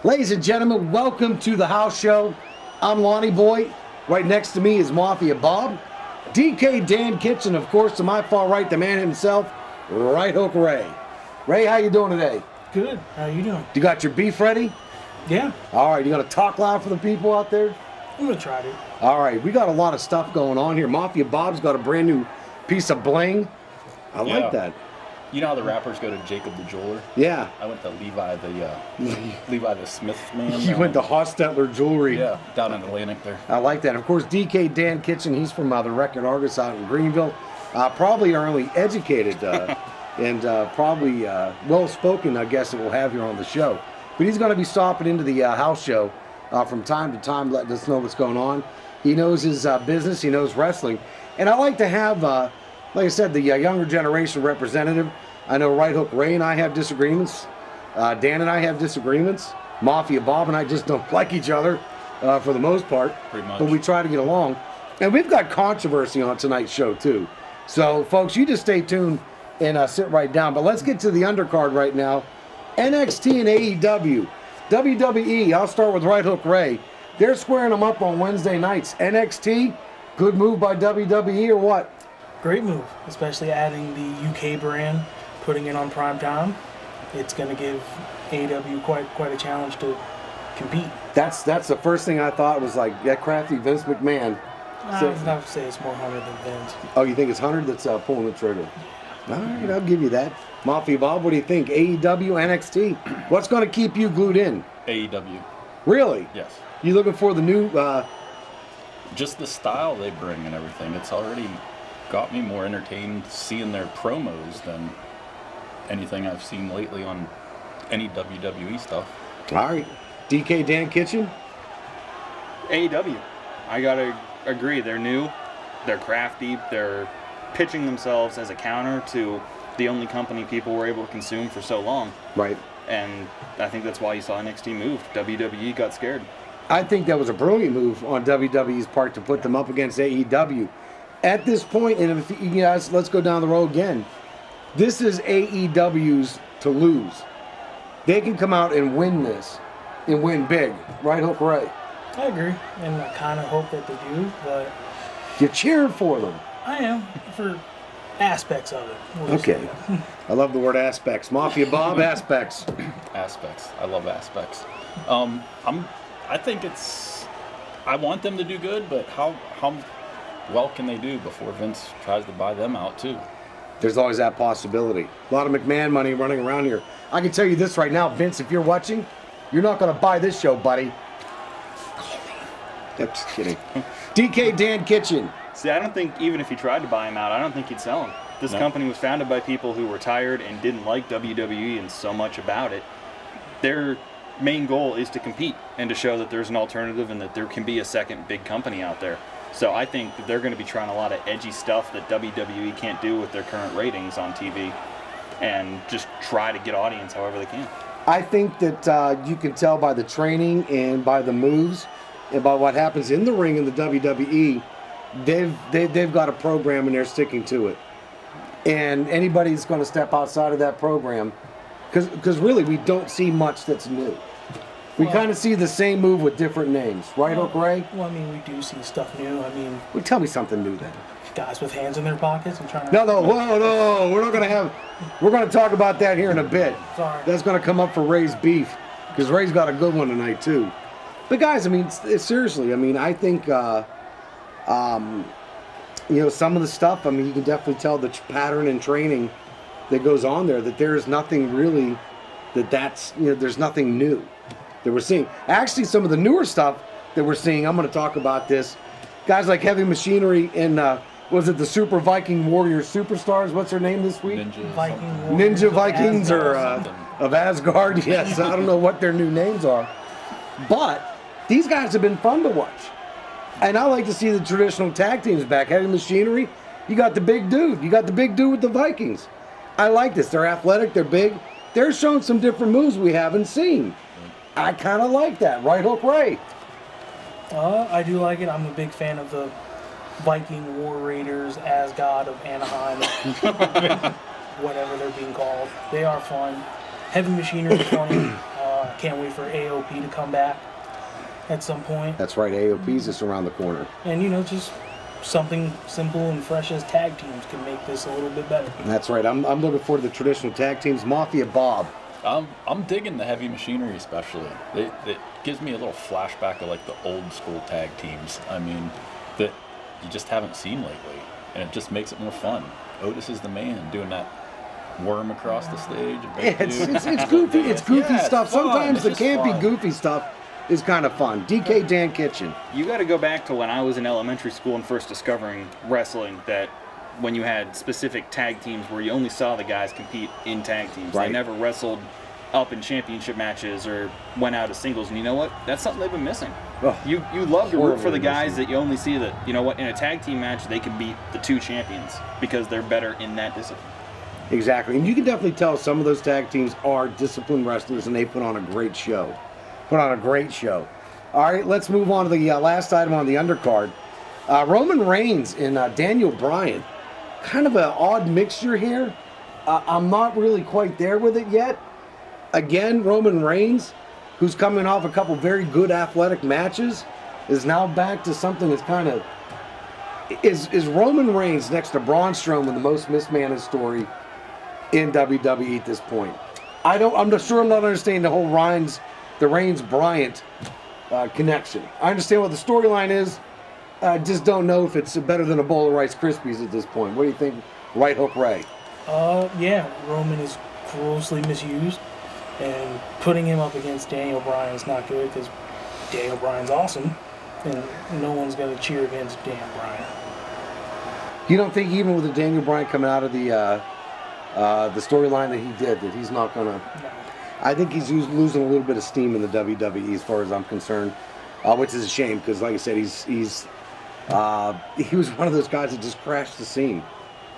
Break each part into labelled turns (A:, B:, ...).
A: Ladies and gentlemen, welcome to the house show. I'm Lonny Boy. Right next to me is Mafia Bob. DK Dan Kitchen, of course, to my far right, the man himself, Right Hook Ray. Ray, how you doing today?
B: Good. How you doing?
A: You got your beef ready?
B: Yeah.
A: All right, you gonna talk loud for the people out there?
B: I'm gonna try to.
A: All right, we got a lot of stuff going on here. Mafia Bob's got a brand new piece of bling. I like that.
C: You know how the rappers go to Jacob the Jeweler?
A: Yeah.
C: I went to Levi the Smith man.
A: You went to Hostetler Jewelry.
C: Yeah, down in Atlantic there.
A: I like that. Of course, DK Dan Kitchen, he's from the Record Argus out in Greenville. Probably early educated and probably well-spoken, I guess, that we'll have here on the show. But he's going to be stopping into the house show from time to time, letting us know what's going on. He knows his business. He knows wrestling. And I like to have, like I said, the younger generation representative. I know Right Hook Ray and I have disagreements. Dan and I have disagreements. Mafia Bob and I just don't like each other for the most part.
C: Pretty much.
A: But we try to get along. And we've got controversy on tonight's show, too. So, folks, you just stay tuned and sit right down. But let's get to the undercard right now. NXT and AEW. WWE, I'll start with Right Hook Ray. They're squaring them up on Wednesday nights. NXT, good move by WWE or what?
B: Great move, especially adding the UK brand, putting it on prime time. It's going to give AEW quite a challenge to compete.
A: That's the first thing I thought was like that crafty Vince McMahon.
B: I would not say it's more Hunter than Vince.
A: Oh, you think it's Hunter that's pulling the trigger? All right, I'll give you that. Mafia Bob, what do you think? AEW, NXT, what's going to keep you glued in?
C: AEW.
A: Really?
C: Yes.
A: You looking for the new...
C: Just the style they bring and everything. It's already got me more entertained seeing their promos than anything I've seen lately on any WWE stuff.
A: All right. DK Dan Kitchen?
D: AEW. I gotta agree. They're new. They're crafty. They're pitching themselves as a counter to the only company people were able to consume for so long.
A: Right.
D: And I think that's why you saw NXT move. WWE got scared.
A: I think that was a brilliant move on WWE's part to put them up against AEW. At this point, and if you guys, let's go down the road again. This is AEW's to lose. They can come out and win this and win big. Right, Hook Ray?
B: I agree, and I kind of hope that they do, but...
A: You're cheering for them.
B: I am, for aspects of it.
A: Okay. I love the word aspects. Mafia Bob, aspects.
C: Aspects. I love aspects. I think I want them to do good, but how well can they do before Vince tries to buy them out too?
A: There's always that possibility. A lot of McMahon money running around here. I can tell you this right now, Vince, if you're watching, you're not going to buy this show, buddy. Call me. I'm just kidding. DK Dan Kitchen.
D: See, I don't think even if he tried to buy him out, I don't think he'd sell him. This company was founded by people who were tired and didn't like WWE and so much about it. Their main goal is to compete and to show that there's an alternative and that there can be a second big company out there. So I think that they're going to be trying a lot of edgy stuff that WWE can't do with their current ratings on TV and just try to get audience however they can.
A: I think that you can tell by the training and by the moves and by what happens in the ring in the WWE, they've got a program and they're sticking to it. And anybody that's going to step outside of that program, because really we don't see much that's new. We kind of see the same move with different names, right, Hook Ray?
B: Well, I mean, we do see stuff new. I mean...
A: Well, tell me something new then.
B: Guys with hands in their pockets and trying to...
A: No, we're not going to we're going to talk about that here in a bit.
B: Sorry.
A: That's going to come up for Ray's beef, because Ray's got a good one tonight, too. But guys, I mean, seriously, I mean, I think, you know, some of the stuff, I mean, you can definitely tell the pattern and training that goes on there, that there is nothing really, that's, you know, there's nothing new that we're seeing. Actually, some of the newer stuff that we're seeing, I'm going to talk about this. Guys like Heavy Machinery and, was it the Super Viking Warrior Superstars? What's their name this week? Ninja Vikings or of Asgard. Yes, I don't know what their new names are. But these guys have been fun to watch. And I like to see the traditional tag teams back. Heavy Machinery, you got the big dude. You got the big dude with the Vikings. I like this. They're athletic. They're big. They're showing some different moves we haven't seen. I kind of like that. Right, Hook Ray?
B: I do like it. I'm a big fan of the Viking War Raiders, Asgard of Anaheim, whatever they're being called. They are fun. Heavy Machinery is funny. Can't wait for AOP to come back at some point.
A: That's right, AOP's just around the corner.
B: And, you know, just something simple and fresh as tag teams can make this a little bit better.
A: That's right. I'm looking forward to the traditional tag teams. Mafia Bob.
C: I'm digging the heavy machinery, especially. It gives me a little flashback of like the old school tag teams. I mean, that you just haven't seen lately, and it just makes it more fun. Otis is the man doing that worm across the stage.
A: Yeah, it's goofy. It's goofy
C: Yeah,
A: stuff.
C: it's fun.
A: Sometimes the
C: It's just
A: campy,
C: fun.
A: goofy stuff is kind of fun. DK Dan Kitchen.
D: You got to go back to when I was in elementary school and first discovering wrestling, that when you had specific tag teams where you only saw the guys compete in tag teams.
A: Right.
D: They never wrestled up in championship matches or went out as singles. And you know what? That's something they've been missing.
A: Oh,
D: You love to root for the
A: horribly
D: guys
A: missing.
D: that you only see that, you know what, in a tag team match, they can beat the two champions because they're better in that discipline.
A: Exactly. And you can definitely tell some of those tag teams are disciplined wrestlers, and they put on a great show. All right, let's move on to the last item on the undercard. Roman Reigns and Daniel Bryan. Kind of an odd mixture here. I'm not really quite there with it yet. Again, Roman Reigns, who's coming off a couple very good athletic matches, is now back to something that's kind of... Is Roman Reigns next to Braun Strowman the most mismanaged story in WWE at this point? I'm not understanding the whole the Reigns-Bryant connection. I understand what the storyline is. I just don't know if it's better than a bowl of Rice Krispies at this point. What do you think, Right Hook Ray?
B: Yeah, Roman is grossly misused, and putting him up against Daniel Bryan is not good because Daniel Bryan's awesome, and no one's going to cheer against Daniel Bryan.
A: You don't think even with the Daniel Bryan coming out of the storyline that he did, that he's not going to...
B: No.
A: I think he's losing a little bit of steam in the WWE as far as I'm concerned, which is a shame because, like I said, he was one of those guys that just crashed the scene.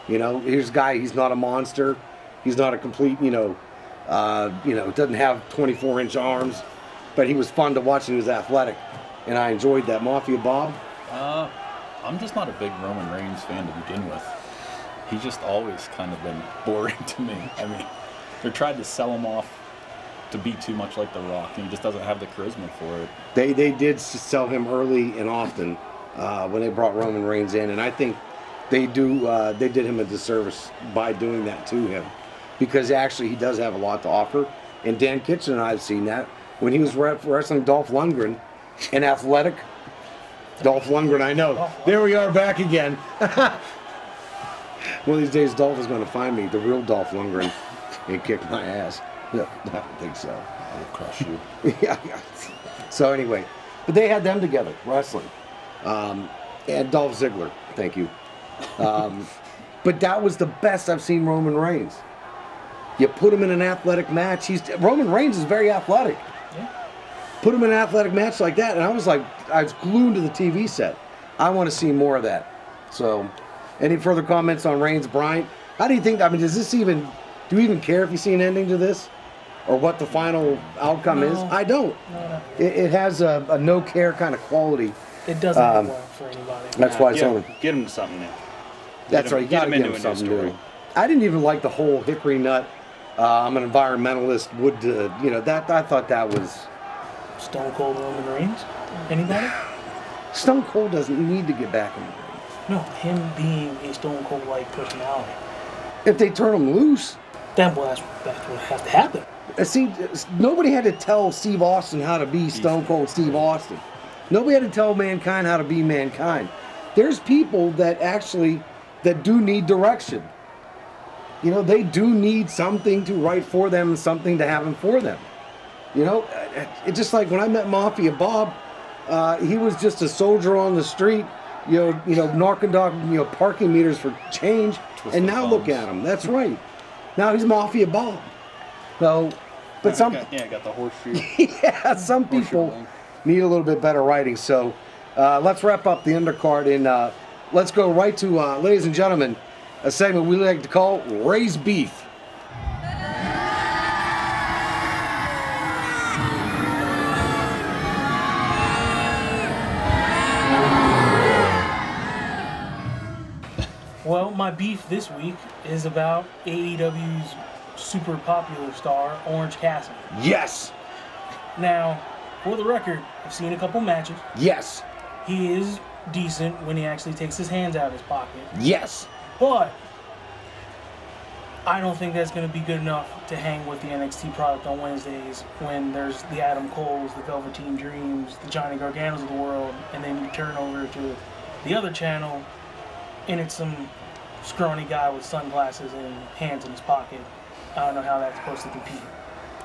A: You know, here's a guy. He's not a monster. He's not a complete. Doesn't have 24-inch arms, but he was fun to watch and he was athletic, and I enjoyed that. Mafia Bob.
C: I'm just not a big Roman Reigns fan to begin with. He's just always kind of been boring to me. I mean, they tried to sell him off to be too much like The Rock, and he just doesn't have the charisma for it.
A: They did sell him early and often when they brought Roman Reigns in, and I think they did him a disservice by doing that to him, because actually he does have a lot to offer. And Dan Kitchen and I have seen that when he was wrestling Dolph Lundgren, an athletic Dolph Lundgren. I know. There we are back again. One of these days, Dolph is going to find me, the real Dolph Lundgren, and kick my ass. No, I don't think so.
C: I will crush you.
A: Yeah. So anyway, but they had them together wrestling, and Dolph Ziggler. Thank you. But that was the best I've seen Roman Reigns. You put him in an athletic match. Roman Reigns is very athletic.
B: Yeah.
A: Put him in an athletic match like that, and I was glued to the TV set. I want to see more of that. So, any further comments on Reigns Bryant? How do you think? I mean, do you even care if you see an ending to this, or what the final outcome is? I don't.
B: No.
A: It has a no care kind of quality.
B: It doesn't work for anybody.
A: That's why it's
D: Yeah,
A: only.
D: get him to something new.
A: That's right. You
D: Get
A: got to
D: him
A: get
D: into
A: him
D: a new
A: something
D: story.
A: new. I didn't even like the whole hickory nut. I'm an environmentalist. That I thought that was.
B: Stone Cold Roman Reigns? Anybody?
A: Stone Cold doesn't need to get back in the ring.
B: No, him being a Stone Cold-like personality.
A: If they turn him loose.
B: That's what has to happen.
A: See, nobody had to tell Steve Austin how to be Stone Cold Steve Austin. Nobody had to tell Mankind how to be Mankind. There's people that do need direction. You know, they do need something to write for them and something to happen for them. You know, it's just like when I met Mafia Bob, he was just a soldier on the street, knocking down, parking meters for change.
C: Twisting
A: and now
C: thumbs.
A: look at him. That's right. Now he's Mafia Bob. So, but some
D: got the horseshoe.
A: yeah, some people
D: wing.
A: need a little bit better writing. So let's wrap up the undercard and let's go right to, ladies and gentlemen, a segment we like to call Raised Beef.
B: Well, my beef this week is about AEW's super popular star, Orange Cassidy.
A: Yes.
B: Now, for the record, I've seen a couple matches.
A: Yes.
B: He is decent when he actually takes his hands out of his pocket.
A: Yes.
B: But I don't think that's going to be good enough to hang with the NXT product on Wednesdays when there's the Adam Coles, the Velveteen Dreams, the Johnny Garganos of the world, and then you turn over to the other channel and it's some scrawny guy with sunglasses and hands in his pocket. I don't know how that's supposed to compete.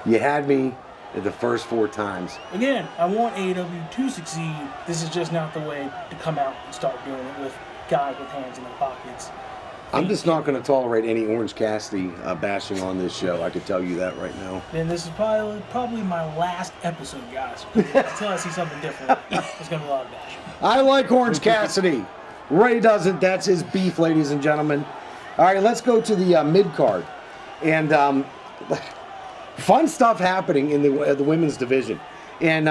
A: You had me the first 4 times.
B: Again, I want AEW to succeed. This is just not the way to come out and start doing it with guys with hands in their pockets.
A: I'm just not going to tolerate any Orange Cassidy bashing on this show. I could tell you that right now.
B: And this is probably my last episode, guys. Until I see something different, there's going to be a lot of bashing.
A: I like Orange Cassidy. Ray doesn't. That's his beef, ladies and gentlemen. All right, let's go to the mid-card. And fun stuff happening in the women's division. And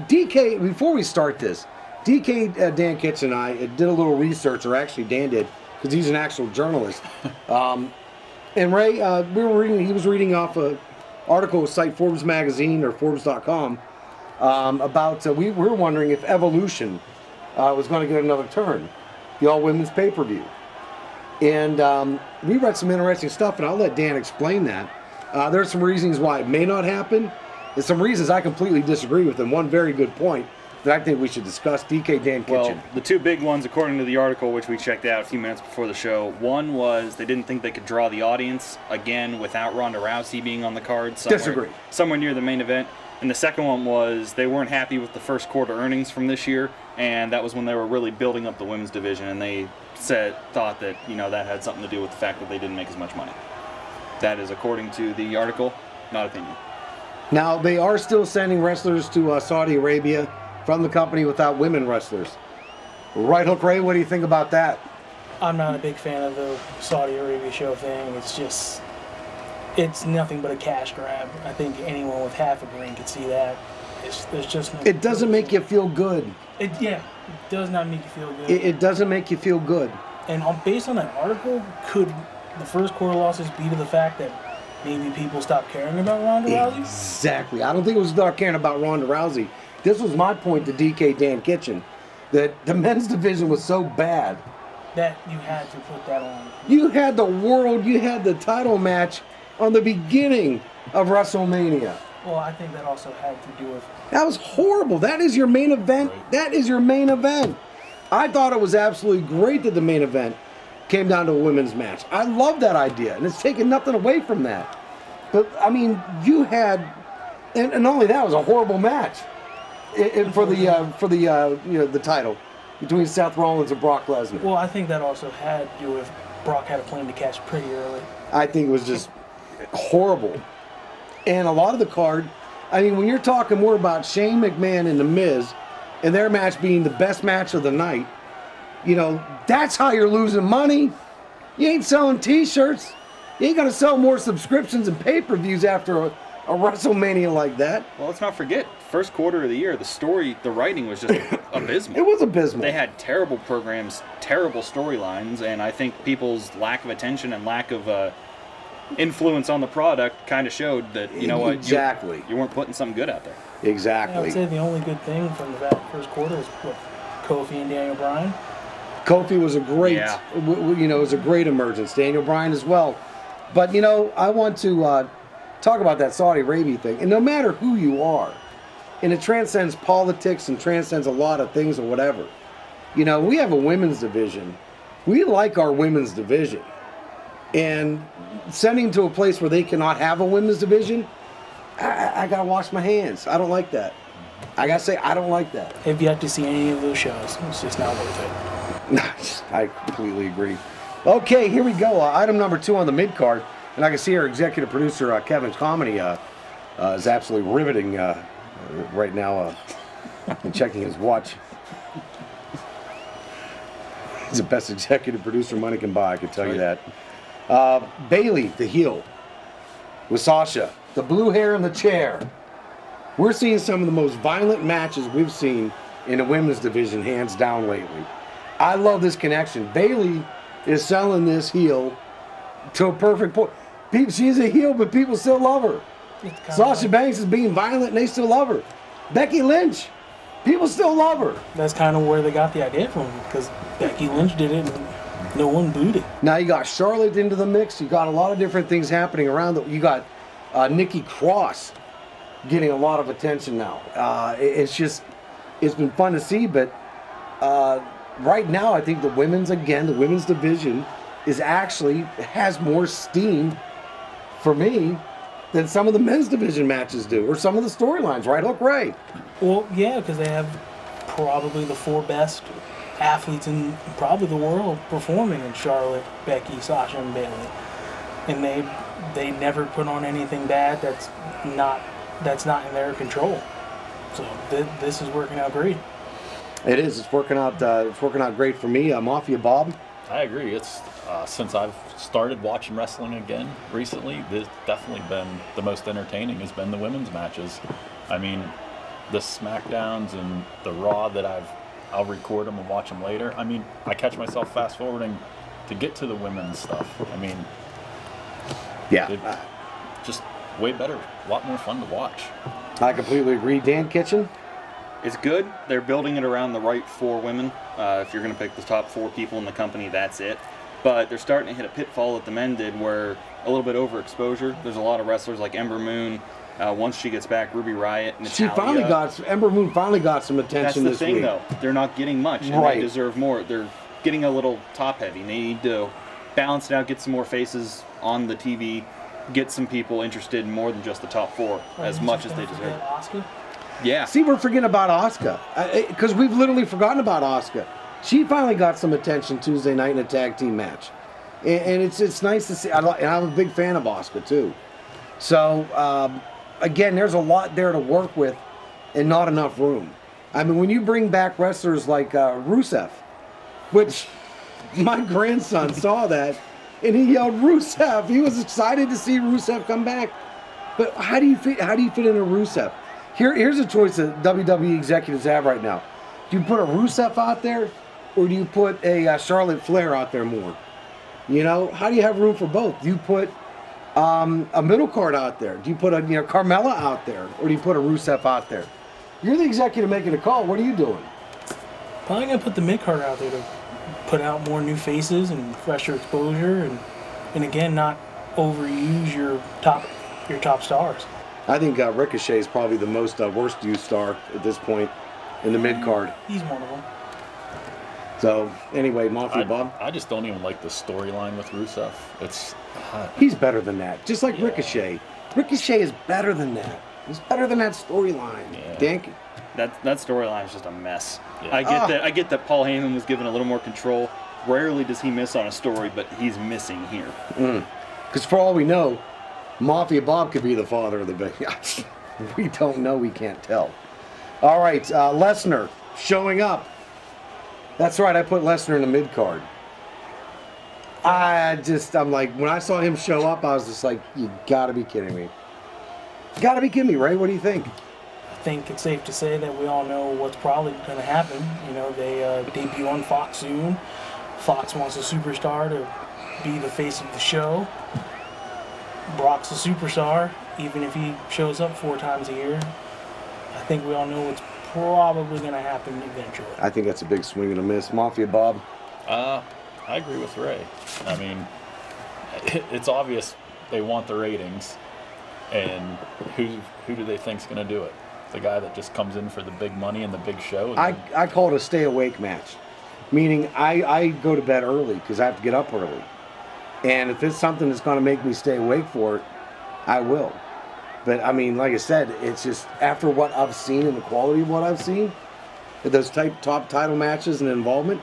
A: DK, before we start this, DK, Dan Kitch and I did a little research, or actually Dan did, because he's an actual journalist. And Ray, he was reading off an article site Forbes magazine or Forbes.com about, we were wondering if Evolution was going to get another turn, the all-women's pay-per-view. And we read some interesting stuff, and I'll let Dan explain that. There's some reasons why it may not happen, and some reasons I completely disagree with, and one very good point that I think we should discuss. DK, Dan Kitchen.
D: Well, the 2 big ones, according to the article, which we checked out a few minutes before the show, one was they didn't think they could draw the audience again without Ronda Rousey being on the card somewhere near the main event. And the second one was they weren't happy with the first quarter earnings from this year, and that was when they were really building up the women's division, and they thought that that had something to do with the fact that they didn't make as much money. That is according to the article, not opinion.
A: Now, they are still sending wrestlers to Saudi Arabia from the company without women wrestlers. Right Hook Ray, what do you think about that?
B: I'm not a big fan of the Saudi Arabia show thing. It's nothing but a cash grab. I think anyone with half a brain could see that. There's just no.
A: It doesn't make you feel good.
B: It does not make you feel good.
A: It doesn't make you feel good.
B: And based on that article, could the first quarter losses be to the fact that maybe people stopped caring about Ronda Rousey?
A: Exactly. I don't think it was not caring about Ronda Rousey. This was my point to DK Dan Kitchen, that the men's division was so bad
B: that you had to put that on.
A: You had the title match on the beginning of WrestleMania.
B: Well, I think that also had to do with...
A: That was horrible. That is your main event.
C: Right.
A: That is your main event. I thought it was absolutely great that the main event came down to a women's match. I love that idea, and it's taken nothing away from that. But, I mean, you had... And not only that, it was a horrible match for the title between Seth Rollins and Brock Lesnar.
B: Well, I think that also had to do with Brock had a plane to catch pretty early.
A: I think it was just horrible. And a lot of the card, I mean, when you're talking more about Shane McMahon and The Miz and their match being the best match of the night, that's how you're losing money. You ain't selling t-shirts. You ain't going to sell more subscriptions and pay-per-views after a WrestleMania like that.
D: Well, let's not forget, first quarter of the year, the writing was just abysmal.
A: It was abysmal.
D: They had terrible programs, terrible storylines, and I think people's lack of attention and lack of influence on the product kind of showed that,
A: Exactly.
D: you weren't putting something good out there.
A: Exactly.
B: I would say the only good thing from that first quarter was Kofi and Daniel Bryan.
A: Kofi was a great, was a great emergence. Daniel Bryan as well. But, I want to talk about that Saudi Arabia thing. And no matter who you are, and it transcends politics and transcends a lot of things or whatever. We have a women's division. We like our women's division. And sending to a place where they cannot have a women's division, I got to wash my hands. I don't like that. I got to say, I don't like that.
B: If you have to see any of those shows, it's just not worth it.
A: I completely agree. Okay, here we go. Item number 2 on the mid-card. And I can see our executive producer, Kevin Comedy, is absolutely riveting right now and checking his watch. He's the best executive producer money can buy, I can tell you that. Bailey, the heel, with Sasha, the blue hair in the chair. We're seeing some of the most violent matches we've seen in the women's division, hands down, lately. I love this connection. Bailey is selling this heel to a perfect point. She's a heel, but people still love her. Sasha Banks is being violent and they still love her. Becky Lynch, people still love her.
B: That's kind of where they got the idea from, because Becky Lynch did it and no one booed it.
A: Now you got Charlotte into the mix. You got a lot of different things happening around it. You got Nikki Cross getting a lot of attention now. It's been fun to see, but right now I think the women's division has more steam for me than some of the men's division matches do, or some of the storylines, right, Hook Ray?
B: Well, yeah, because they have probably the 4 best athletes in probably the world performing in Charlotte, Becky, Sasha, and Bayley. And they never put on anything bad that's not in their control. So this is working out great.
A: It is. It's working out great for me. Mafia Bob.
C: I agree. It's since I've started watching wrestling again recently, this definitely been the most entertaining has been the women's matches. I mean, the SmackDowns and the Raw that I'll record them and watch them later. I mean, I catch myself fast forwarding to get to the women's stuff. I mean, just way better, a lot more fun to watch.
A: I completely agree. Dan Kitchen.
D: It's good. They're building it around the right 4 women. If you're going to pick the top 4 people in the company, that's it. But they're starting to hit a pitfall that the men did, where a little bit overexposure. There's a lot of wrestlers like Ember Moon. Once she gets back, Ruby Riott, Natalya.
A: Ember Moon finally got some attention this week.
D: That's the thing, though. They're not getting much, and they deserve more. They're getting a little top-heavy. They need to balance it out, get some more faces on the TV, get some people interested in more than just the top 4, as much as they deserve.
B: Asuka?
D: Yeah.
A: See, we're forgetting about Asuka, because we've literally forgotten about Asuka. She finally got some attention Tuesday night in a tag team match, and it's nice to see. And I'm a big fan of Asuka too. So again, there's a lot there to work with, and not enough room. I mean, when you bring back wrestlers like Rusev, which my grandson saw that, and he yelled Rusev. He was excited to see Rusev come back. But how do you fit into Rusev? Here's a choice that WWE executives have right now. Do you put a Rusev out there, or do you put a Charlotte Flair out there more? You know, how do you have room for both? Do you put a middle card out there? Do you put a Carmella out there, or do you put a Rusev out there? You're the executive making a call. What are you doing?
B: Probably gonna put the mid card out there to put out more new faces and fresher exposure, and again, not overuse your top stars.
A: I think Ricochet is probably the most worst used star at this point in the mid card.
B: He's one of them.
A: So anyway, Mafia Bob.
C: I just don't even like the storyline with Rusev.
A: He's better than that. Just like Ricochet. Ricochet is better than that. He's better than that storyline.
C: Yeah.
A: Dank.
D: That storyline is just a mess.
C: Yeah.
D: I get that Paul Heyman was given a little more control. Rarely does he miss on a story, but he's missing here.
A: Because for all we know, Mafia Bob could be the father of the baby. We don't know. We can't tell. All right, Lesnar showing up. That's right. I put Lesnar in the mid card. I'm like, when I saw him show up, I was just like, you gotta be kidding me. You gotta be kidding me, Ray. What do you think?
B: I think it's safe to say that we all know what's probably going to happen. You know, they debut on Fox soon. Fox wants a superstar to be the face of the show. Brock's a superstar, even if he shows up 4 times a year. I think we all know what's probably going to happen eventually.
A: I think that's a big swing and a miss. Mafia Bob?
C: I agree with Ray. I mean, it's obvious they want the ratings, and who do they think's going to do it? The guy that just comes in for the big money and the big show?
A: I call it a stay awake match, meaning I go to bed early because I have to get up early. And if it's something that's going to make me stay awake for it, I will. But, I mean, like I said, it's just after what I've seen and the quality of what I've seen, those top title matches and involvement,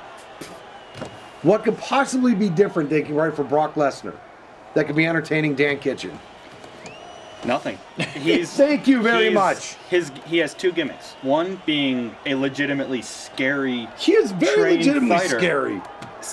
A: what could possibly be different they can write for Brock Lesnar that could be entertaining Dan Kitchen?
D: Nothing.
A: Thank you very much.
D: He has 2 gimmicks. One being a legitimately scary.
A: He is very legitimately
D: fighter.
A: Scary.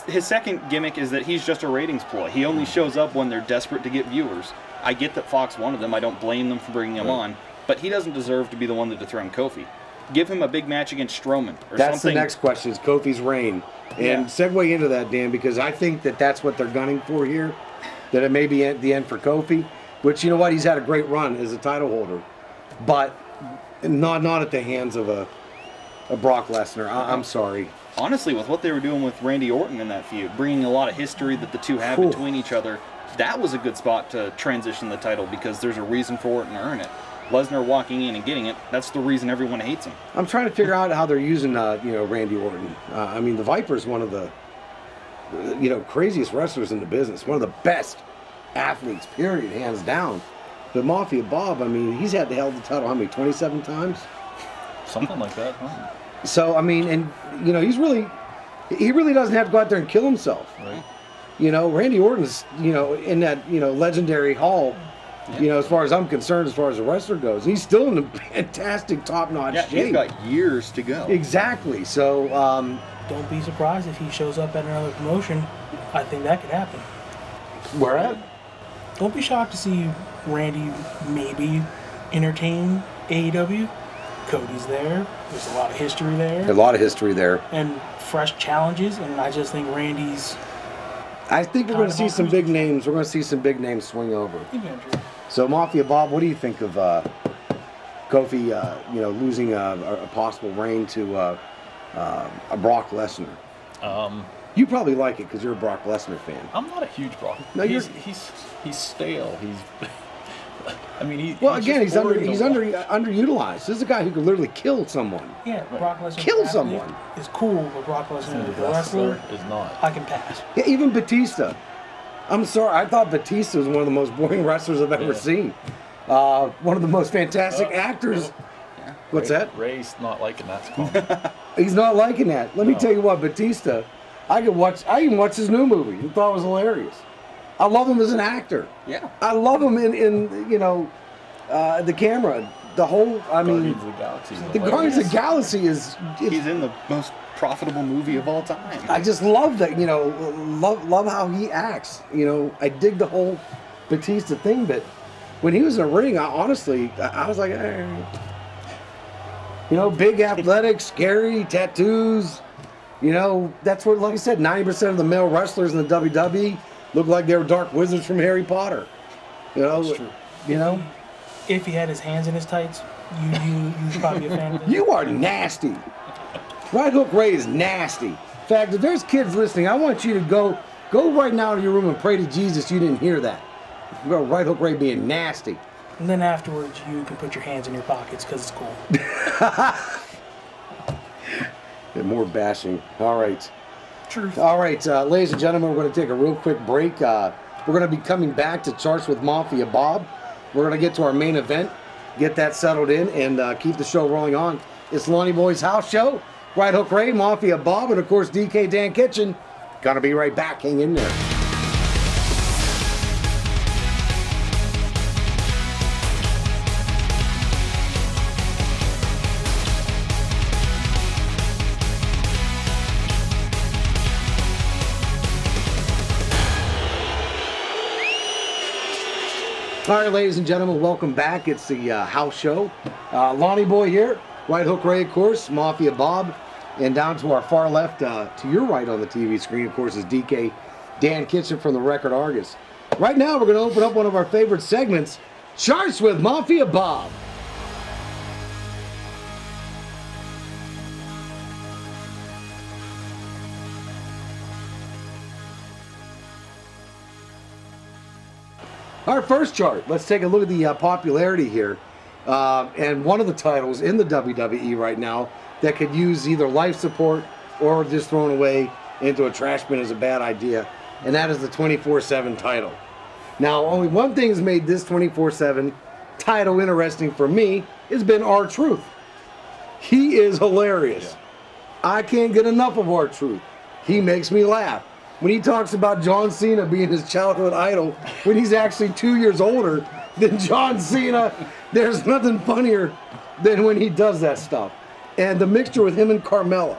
D: His second gimmick is that he's just a ratings ploy. He only shows up when they're desperate to get viewers. I get that Fox wanted them. I don't blame them for bringing him on. But he doesn't deserve to be the one to dethrone Kofi. Give him a big match against Strowman or
A: That's
D: something.
A: the next question, is Kofi's reign. And segue into that, Dan, because I think that that's what they're gunning for here, that it may be at the end for Kofi. which, you know what, he's had a great run as a title holder, but not at the hands of a Brock Lesnar. I'm sorry.
D: Honestly, with what they were doing with Randy Orton in that feud, bringing a lot of history that the two have
A: Ooh.
D: between each other, that was a good spot to transition the title because there's a reason for Orton to earn it. Lesnar walking in and getting it, that's the reason everyone hates him.
A: I'm trying to figure out how they're using, Randy Orton. I mean, the Viper's one of the, craziest wrestlers in the business. One of the best athletes, period, hands down. But Mafia Bob, I mean, he's had to hold the title how many, 27 times?
C: Something like that, huh?
A: So, I mean, and, he really doesn't have to go out there and kill himself.
C: Right.
A: Randy Orton's, in that, legendary hall, as far as I'm concerned, as far as the wrestler goes. He's still in a fantastic, top-notch shape.
D: He's got years to go.
A: Exactly. So,
B: Don't be surprised if he shows up at another promotion. I think that could happen.
A: where at?
B: Don't be shocked to see Randy maybe entertain AEW. Cody's there. There's a lot of history there.
A: A lot of history there.
B: And fresh challenges, and I just think Randy's
A: I think we're going to see some big names. We're going to see some big names swing over.
B: eventually.
A: So, Mafia Bob, what do you think of Kofi, losing a possible reign to a Brock Lesnar? You probably like it because you're a Brock Lesnar fan.
C: I'm not a huge Brock.
A: No,
C: he's stale. He's I mean, he's underutilized. This is a guy who could literally kill someone.
B: Yeah, Brock Lesnar
A: Kill someone.
B: is cool, but Brock Lesnar is a wrestler.
C: is not.
B: I can pass.
A: Yeah, even Batista. I'm sorry, I thought Batista was one of the most boring wrestlers I've ever seen. One of the most fantastic actors. What's that?
C: Ray's not liking that comment.
A: He's not liking that. Let me tell you what, Batista, I even watched his new movie and thought it was hilarious. I love him as an actor.
D: Yeah.
A: I love him in the camera. The whole,
C: Guardians of the Galaxy.
A: the Guardians of the Galaxy is.
D: He's in the most profitable movie of all time.
A: I just love that. Love how he acts. I dig the whole Batista thing, but when he was in the ring, I was like, big athletic, scary, tattoos. That's what, like I said, 90% of the male wrestlers in the WWE look like they were dark wizards from Harry Potter.
C: That's true.
B: If he had his hands in his tights, you'd probably be a fan of it.
A: You are nasty. Right Hook Ray is nasty. In fact, if there's kids listening, I want you to go right now to your room and pray to Jesus you didn't hear that. You got Right Hook Ray being nasty.
B: And then afterwards, you can put your hands in your pockets because it's cool.
A: And more bashing. All right.
B: Truth.
A: All right, ladies and gentlemen, we're going to take a real quick break. We're going to be coming back to Charts with Mafia Bob. We're going to get to our main event, get that settled in, and keep the show rolling on. It's Lonny Boy's house show. Right Hook Ray, Mafia Bob, and of course DK Dan Kitchen. Gonna be right back. Hang in there. All right, ladies and gentlemen, welcome back. It's the house show. Lonny Boy here, Right Hook Ray, of course, Mafia Bob, and down to our far left, to your right on the TV screen, of course, is DK Dan Kitchen from the Record Argus. Right now, we're going to open up one of our favorite segments, Charts with Mafia Bob. Our first chart, let's take a look at the popularity here. And one of the titles in the WWE right now that could use either life support or just thrown away into a trash bin is a bad idea. And that is the 24/7 title. Now, only one thing has made this 24/7 title interesting for me has been R-Truth. He is hilarious. I can't get enough of R-Truth. He makes me laugh. When he talks about John Cena being his childhood idol, when he's actually 2 years older than John Cena, there's nothing funnier than when he does that stuff. And the mixture with him and Carmella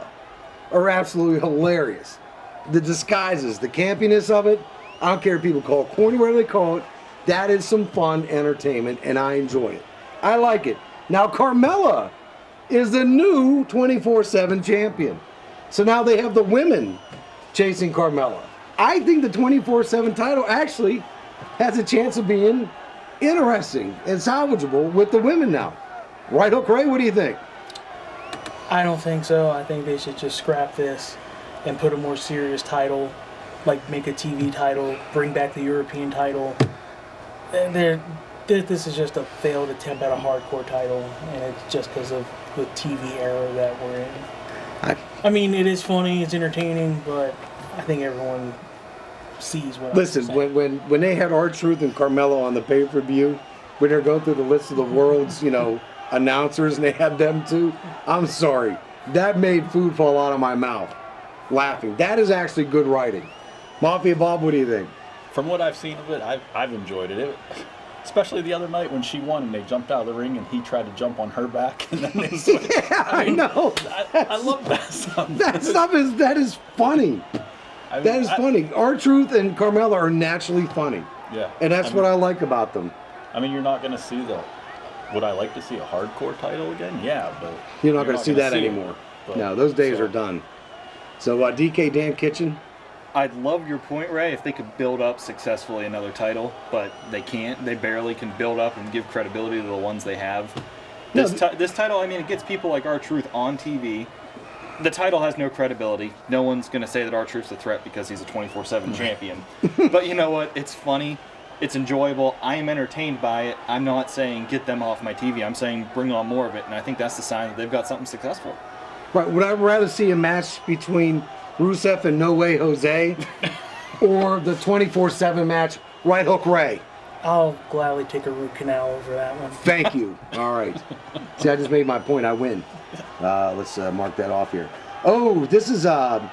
A: are absolutely hilarious. The disguises, the campiness of it, I don't care if people call it corny, whatever they call it, that is some fun entertainment, and I enjoy it. I like it. Now, Carmella is the new 24/7 champion. So now they have the women chasing Carmella. I think the 24/7 title actually has a chance of being interesting and salvageable with the women now. Right hook Ray, what do you think?
B: I don't think so. I think they should just scrap this and put a more serious title, like make a TV title, bring back the European title. And this is just a failed attempt at a hardcore title, and it's just because of the TV era that we're in. I mean, it is funny, it's entertaining, but I think everyone sees what
A: Listen,
B: I'm saying.
A: when they had R-Truth and Carmelo on the pay-per-view, when they're going through the list of the world's, announcers, and they had them too, I'm sorry. That made food fall out of my mouth. Laughing. That is actually good writing. Mafia Bob, what do you think?
C: From what I've seen of it, I've enjoyed it. Especially the other night when she won and they jumped out of the ring and he tried to jump on her back and then they switched.
A: Yeah, I know.
C: I love that stuff.
A: That is funny. That is funny. R-Truth and Carmella are naturally funny.
C: Yeah.
A: And that's what I like about them.
C: I mean, you're not going to see would I like to see a hardcore title again? Yeah, but
A: You're not going to see that
C: it.
A: anymore.
C: But,
A: No, those days are done. So, DK Dan Kitchen.
D: I'd love your point, Ray, if they could build up successfully another title, but they can't. They barely can build up and give credibility to the ones they have. This title, I mean, it gets people like R-Truth on TV. The title has no credibility. No one's going to say that R-Truth's a threat because he's a 24/7 champion. But you know what? It's funny. It's enjoyable. I am entertained by it. I'm not saying get them off my TV. I'm saying bring on more of it. And I think that's the sign that they've got something successful.
A: Right. Would I rather see a match between Rusev and No Way Jose or the 24/7 match Right Hook Ray?
B: I'll gladly take a root canal over that one.
A: Thank you. All right. See, I just made my point. I win. Let's mark that off here. Oh, this is the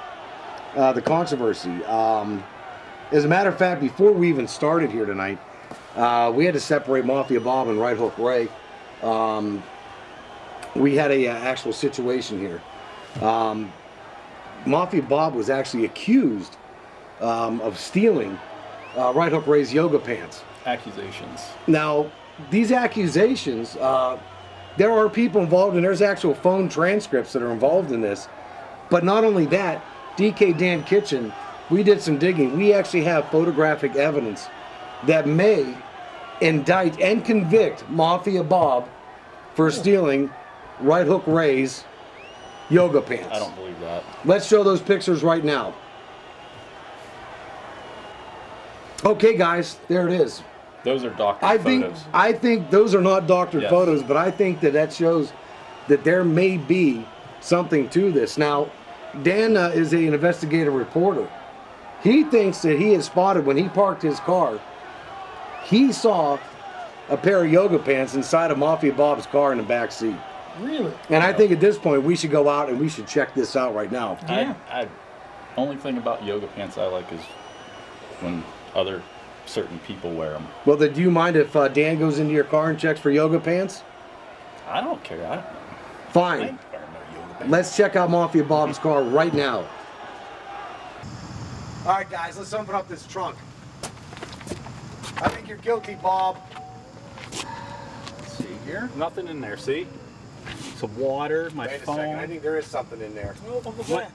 A: controversy. As a matter of fact, before we even started here tonight, we had to separate Mafia Bob and Right Hook Ray. We had a actual situation here. Mafia Bob was actually accused of stealing Right Hook Ray's yoga pants.
C: Accusations.
A: Now, these accusations, there are people involved, and there's actual phone transcripts that are involved in this. But not only that, DK Dan Kitchen, we did some digging. We actually have photographic evidence that may indict and convict Mafia Bob for stealing Right Hook Ray's yoga pants.
C: I don't believe that.
A: Let's show those pictures right now. Okay, guys, there it is.
C: Those are doctored photos.
A: I think those are not doctored
C: Yes.
A: photos, but I think that shows that there may be something to this. Now, Dan is an investigative reporter. He thinks that he has spotted, when he parked his car, he saw a pair of yoga pants inside of Mafia Bob's car in the back seat.
B: Really?
A: And I think at this point we should go out and we should check this out right now.
B: Yeah.
C: Only thing about yoga pants I like is when other certain people wear them.
A: Well, then, do you mind if Dan goes into your car and checks for yoga pants?
C: I don't care. I
A: Fine.
C: ain't wearing no yoga pants.
A: Let's check out Mafia Bob's car right now. All right, guys, let's open up this trunk. I think you're guilty, Bob.
C: Let's see here. Nothing in there. See? Some water, my
A: Wait a
C: phone.
A: second. I think there is something in there.
B: What?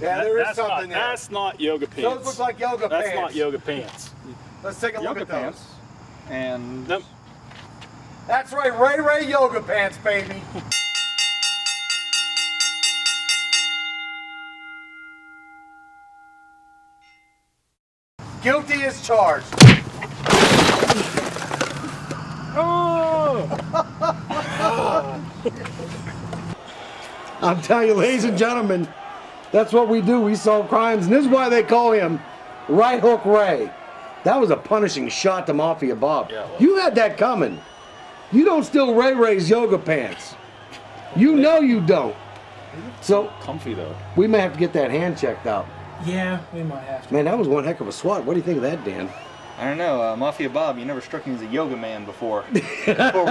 A: Yeah, there is something there.
C: That's not yoga pants.
A: Those look like yoga pants.
C: That's not yoga pants.
A: Let's take a look
C: Yoga
A: at
C: pants.
A: those.
C: And nope.
A: That's right, Ray yoga pants, baby. Guilty as charged. I'm telling you, ladies and gentlemen, that's what we do. We solve crimes, and this is why they call him Right Hook Ray. That was a punishing shot to Mafia Bob.
C: Yeah, it was.
A: You had that coming. You don't steal Ray Ray's yoga pants. You know you don't. So
C: Comfy though.
A: we may have to get that hand checked out.
B: Yeah, we might have to.
A: Man, that was one heck of a swat. What do you think of that, Dan?
D: I don't know, Mafia Bob, you never struck me as a yoga man before we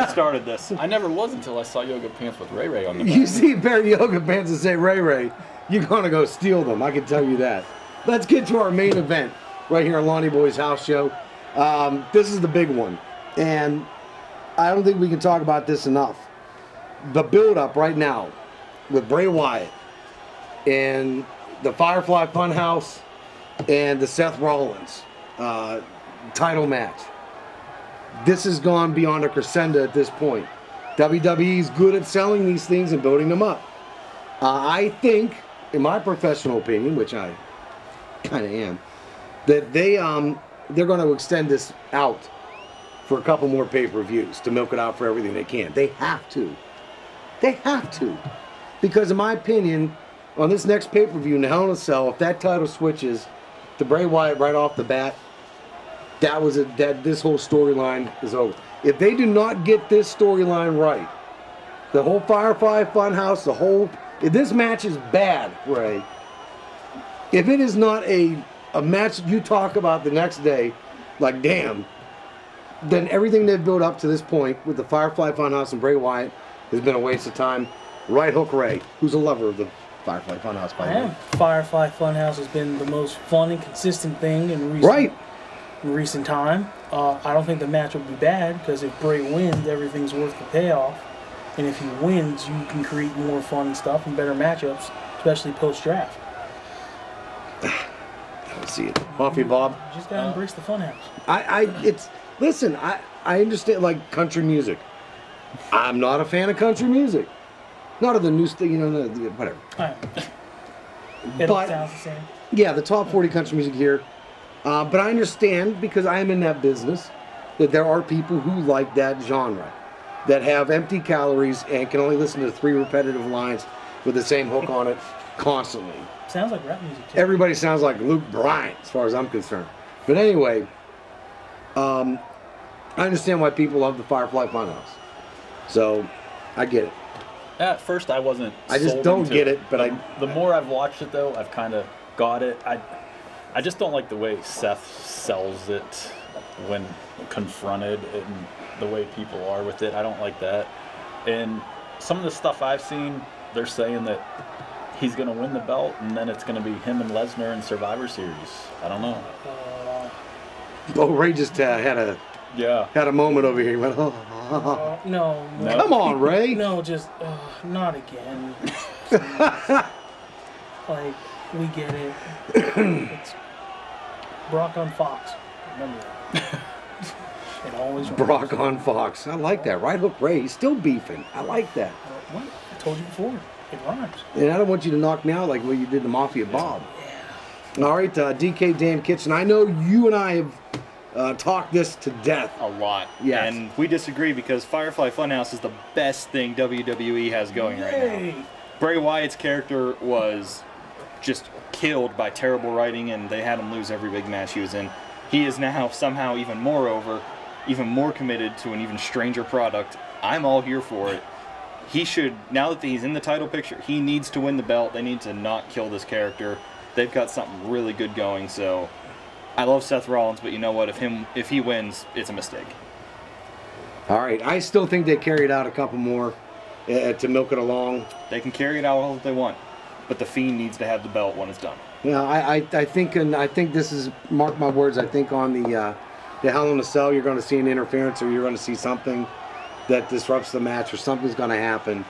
D: started this.
C: I never was until I saw yoga pants with Ray Ray on the back.
A: You see a pair of yoga pants that say Ray Ray, you're going to go steal them. I can tell you that. Let's get to our main event right here on Lonny Boy's house show. This is the big one. And I don't think we can talk about this enough. The build-up right now with Bray Wyatt and the Firefly Funhouse and the Seth Rollins title match. this has gone beyond a crescendo at this point. WWE is good at selling these things and building them up. I think, in my professional opinion, which I kind of am, that they're going to extend this out for a couple more pay-per-views to milk it out for everything they can. They have to. They have to. Because in my opinion, on this next pay-per-view in the Hell in a Cell, if that title switches to Bray Wyatt right off the bat, this whole storyline is over. If they do not get this storyline right, the whole Firefly Funhouse, if this match is bad, Ray, if it is not a match you talk about the next day, like damn, then everything they've built up to this point with the Firefly Funhouse and Bray Wyatt has been a waste of time. Right hook Ray, who's a lover of the Firefly Funhouse, by the way.
B: Firefly Funhouse has been the most fun and consistent thing in recent time. I don't think the match will be bad, because if Bray wins, everything's worth the payoff. And if he wins, you can create more fun stuff and better matchups, especially post-draft.
A: I don't see it. Mafia Bob?
B: You just gotta embrace the Funhouse.
A: I understand, like, country music. I'm not a fan of country music. Not of the new stuff, whatever.
B: It sounds the same.
A: Yeah, the top 40 country music here. But I understand, because I am in that business, that there are people who like that genre, that have empty calories and can only listen to 3 repetitive lines with the same hook on it constantly.
B: Sounds like rap music too.
A: Everybody sounds like Luke Bryan, as far as I'm concerned. But anyway, I understand why people love the Firefly Funhouse. So, I get it.
C: At first, I wasn't.
A: I just don't get it, but
C: the more I've watched it, though, I've kind of got it. I just don't like the way Seth sells it when confronted and the way people are with it. I don't like that. And some of the stuff I've seen, they're saying that he's going to win the belt, and then it's going to be him and Lesnar in Survivor Series. I don't know.
A: Ray just had a moment over here. He went,
B: no.
A: Come on, Ray.
B: No, just not again. Like, we get it. It's Brock on Fox. Remember that. It always
A: Brock on Fox. I like that. Right hook Ray. He's still beefing. I like that.
B: What? I told you before. It rhymes.
A: And I don't want you to knock me out like what you did to Mafia Bob. Yeah. All right, DK Damn Kitchen. I know you and I have talked this to death.
D: A lot.
A: Yes.
D: And we disagree, because Firefly Funhouse is the best thing WWE has going right now. Bray Wyatt's character was just killed by terrible writing, and they had him lose every big match he was in. He is now somehow even more committed to an even stranger product. I'm all here for it. He should, now that he's in the title picture, he needs to win the belt. They need to not kill this character. They've got something really good going, so I love Seth Rollins, but you know what? If he wins, it's a mistake.
A: All right. I still think they carried out a couple more to milk it along.
D: They can carry it out all that they want, but the Fiend needs to have the belt when it's done.
A: Yeah, I think this is, mark my words, I think on the Hell in a Cell, you're going to see an interference, or you're going to see something that disrupts the match, or something's going to happen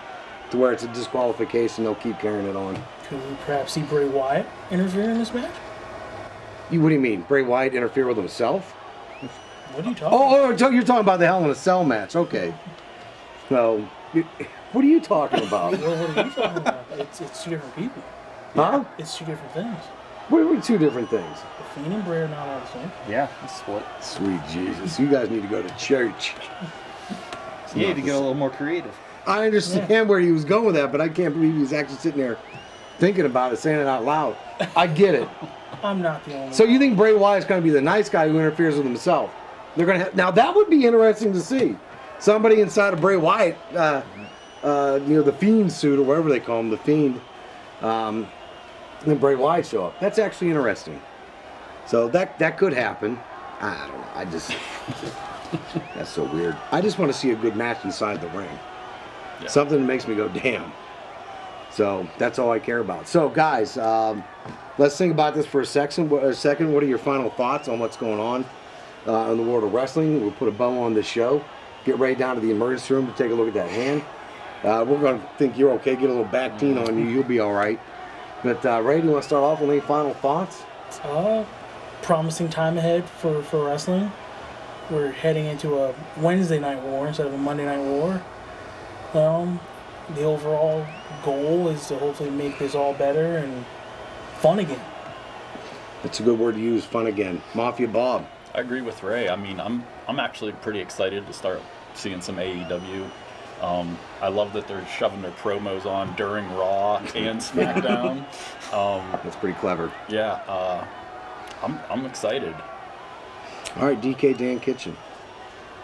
A: to where it's a disqualification. They'll keep carrying it on.
B: Could we perhaps see Bray Wyatt interfere in this match?
A: What do you mean? Bray Wyatt interfere with himself?
B: What are you talking about?
A: Oh, you're talking about the Hell in a Cell match. Okay. Well, what are you talking about?
B: Well, what are you talking about? It's 2 different people.
A: Huh?
B: It's 2 different things.
A: What are 2 different things?
B: The Fiend and Bray are not all the same.
D: Yeah, it's split.
A: Sweet Jesus. You guys need to go to church.
D: You need to get a little more creative.
A: I understand where he was going with that, but I can't believe he was actually sitting there thinking about it, saying it out loud. I get it.
B: I'm not the only
A: So you think Bray Wyatt's going to be the nice guy who interferes with himself? They're going to now that would be interesting to see. Somebody inside of Bray Wyatt, the Fiend suit or whatever they call him, the Fiend, and then Bray Wyatt show up. That's actually interesting. So that could happen. I don't know. That's so weird. I just want to see a good match inside the ring. Yeah. Something that makes me go, damn. So that's all I care about. So guys, let's think about this for a second. What are your final thoughts on what's going on in the world of wrestling? We'll put a bow on this show. Get Ray down to the emergency room to take a look at that hand. We're going to think you're okay. Get a little Bactine on you. You'll be all right. But Ray, do you want to start off with any final thoughts?
B: Promising time ahead for wrestling. we're heading into a Wednesday night war instead of a Monday night war. The overall goal is to hopefully make this all better and fun again.
A: That's a good word to use, fun again. Mafia Bob.
C: I agree with Ray. I mean, I'm actually pretty excited to start seeing some AEW. I love that they're shoving their promos on during Raw and SmackDown.
A: That's pretty clever.
C: Yeah, I'm excited.
A: All right, DK Dan Kitchen.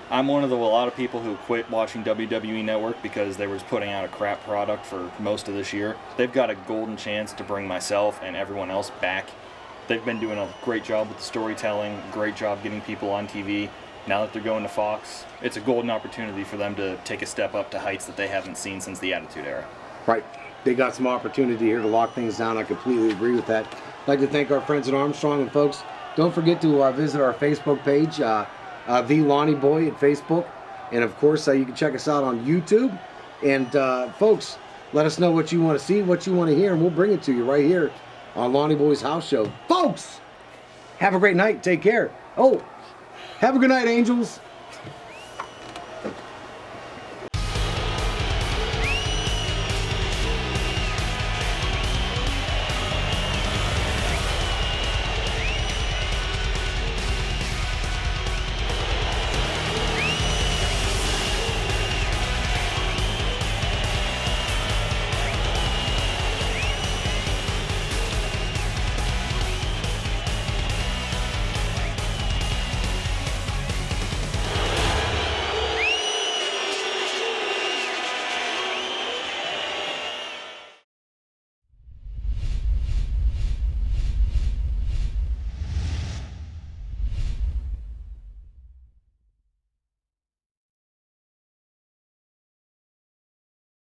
D: I'm one of a lot of people who quit watching WWE Network because they were putting out a crap product for most of this year. They've got a golden chance to bring myself and everyone else back. They've been doing a great job with the storytelling, great job getting people on TV. Now that they're going to Fox, it's a golden opportunity for them to take a step up to heights that they haven't seen since the Attitude Era.
A: Right. They got some opportunity here to lock things down. I completely agree with that. I'd like to thank our friends at Armstrong. And folks, don't forget to visit our Facebook page, The Lonny Boy at Facebook. And of course, you can check us out on YouTube. And folks, let us know what you want to see, what you want to hear, and we'll bring it to you right here on Lonny Boy's House Show. Folks, have a great night. Take care. Oh, have a good night, Angels.